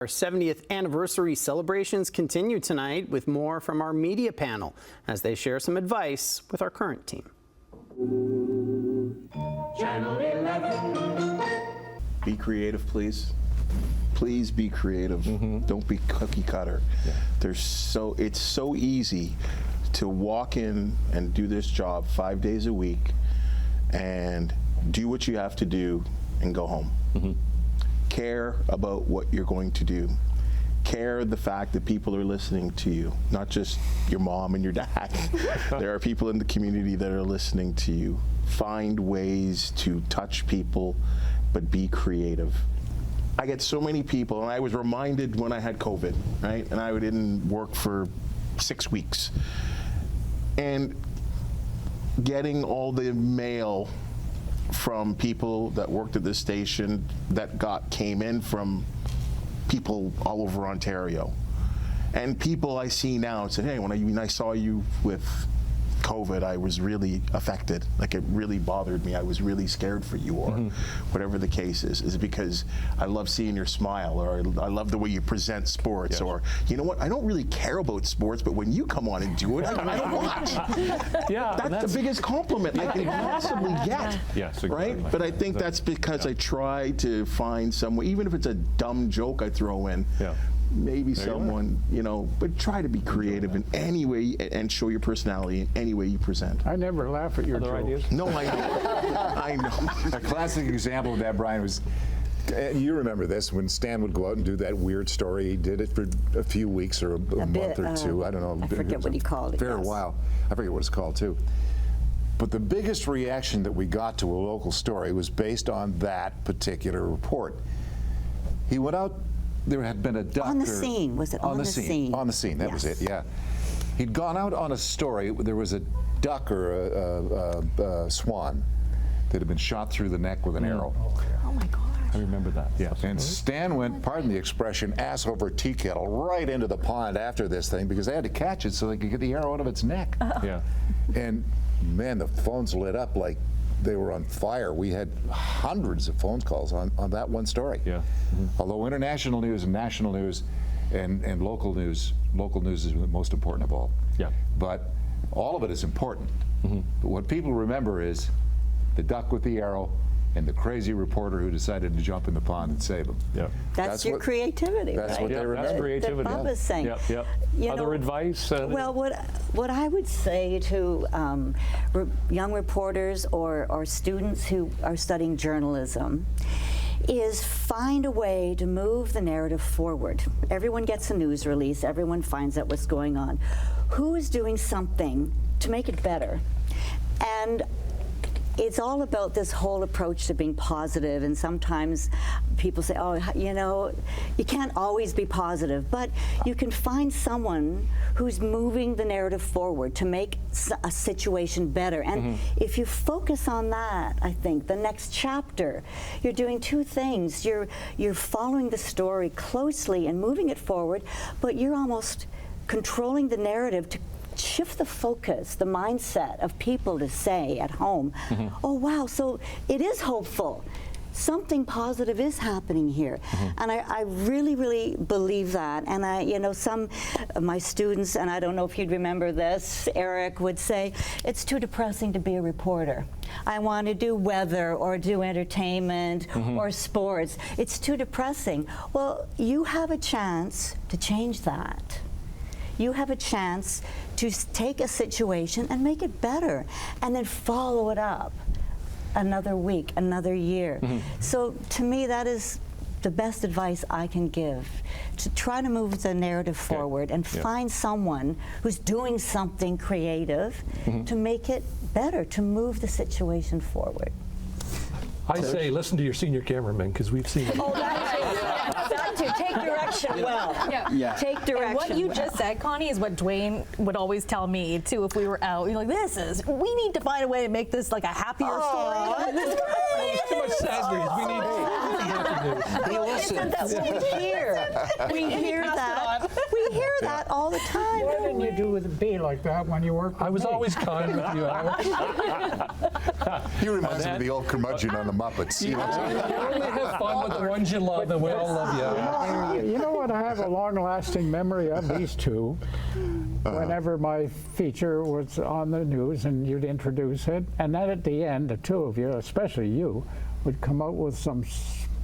Our 70th anniversary celebrations continue tonight with more from our media panel as they share some advice with our current team. Channel 11. Be creative, please. Please be creative. Don't be cookie cutter. Yeah. It's so easy to walk in and do this job 5 days a week and do what you have to do and go home. Care about what you're going to do. Care the fact that people are listening to you, not just your mom and your dad. There are people in the community that are listening to you. Find ways to touch people, but be creative. I get so many people, and I was reminded when I had COVID, right? And I didn't work for 6 weeks. And getting all the mail from people that worked at this station that came in from people all over Ontario. And people I see now and said, hey, when I saw you with COVID, I was really affected. Like, it really bothered me. I was really scared for you, or whatever the case is because I love seeing your smile, or I love the way you present sports, or, you know what, I don't really care about sports, but when you come on and do it, I watch. That's the biggest compliment I can possibly get. Yes, right? exactly. But I think that's because I try to find some way, even if it's a dumb joke I throw in, maybe someone, but try to be creative in any way and show your personality in any way you present. I never laugh at your jokes. Ideas? No, I know. I know. A classic example of that, Brian, was, you remember this, when Stan would go out and do that weird story. He did it for a few weeks or a month or two. I don't know. I forget what he called it. Fair while. I forget what it's called, too. But the biggest reaction that we got to a local story was based on that particular report. He went out. There had been a doctor. On the scene, was it on the scene? On the scene, that was it, yeah. He'd gone out on a story. There was a duck or a swan that had been shot through the neck with an arrow. Oh my gosh. I remember that, yes. And Stan went, pardon the expression, ass over tea kettle right into the pond after this thing because they had to catch it so they could get the arrow out of its neck. Yeah. And man, the phones lit up like they were on fire. We had hundreds of phone calls on that one story. Yeah. Although international news and national news and local news is the most important of all. Yeah. But all of it is important. But what people remember is the duck with the arrow and the crazy reporter who decided to jump in the pond and save him. Yeah. That's your creativity, that's right? what they remember. That's creativity. That Bob is saying. Other advice? Well, what I would say to young reporters or students who are studying journalism is find a way to move the narrative forward. Everyone gets a news release. Everyone finds out what's going on. Who is doing something to make it better? And it's all about this whole approach to being positive, and sometimes people say, oh, you can't always be positive, but you can find someone who's moving the narrative forward to make a situation better. And if you focus on that, I think, the next chapter, you're doing two things. You're following the story closely and moving it forward, but you're almost controlling the narrative to shift the focus, the mindset of people to say at home, oh wow, so it is hopeful. Something positive is happening here. And I really, really believe that. And some of my students, and I don't know if you'd remember this, Eric would say, it's too depressing to be a reporter. I want to do weather or do entertainment or sports. It's too depressing. Well, you have a chance to change that. You have a chance to take a situation and make it better, and then follow it up another week, another year. So to me, that is the best advice I can give, to try to move the narrative forward and find someone who's doing something creative to make it better, to move the situation forward. I say listen to your senior cameraman, because we've seen it. Oh, that too. Take direction well. Take direction. And what you just said, Connie, is what Dwayne would always tell me too if we were out. You're like, we need to find a way to make this like a happier story. This is great. Too much sad news. We need Isn't that what we hear? We hear that. We hear that all the time. Why don't didn't you we? be like that when you worked with I was me? always kind with you, Alex. He reminds me of the old curmudgeon on the Muppets. You know what I'm saying? You only have fun with the ones you love, and we all love you. You know what? I have a long-lasting memory of these two. Whenever my feature was on the news and you'd introduce it, and then at the end, the two of you, especially you, would come out with some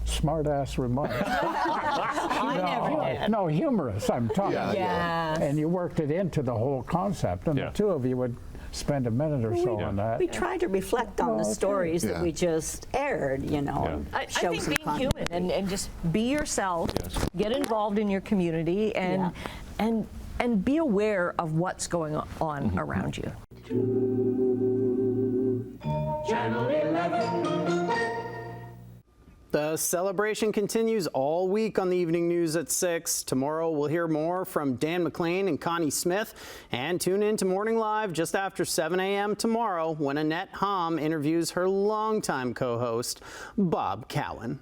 smart-ass remarks. I never did. No, humorous, I'm talking. Yes. And you worked it into the whole concept, and Yeah. the two of you would spend a minute or so on that. We try to reflect on the stories that Yeah. we just aired, you know, and I show think some being fun. human and just be yourself, get involved in your community, and be aware of what's going on around you. Channel 11. The celebration continues all week on the evening news at 6. Tomorrow we'll hear more from Dan McLean and Connie Smith. And tune in to Morning Live just after 7 a.m. tomorrow when Annette Hom interviews her longtime co-host, Bob Cowan.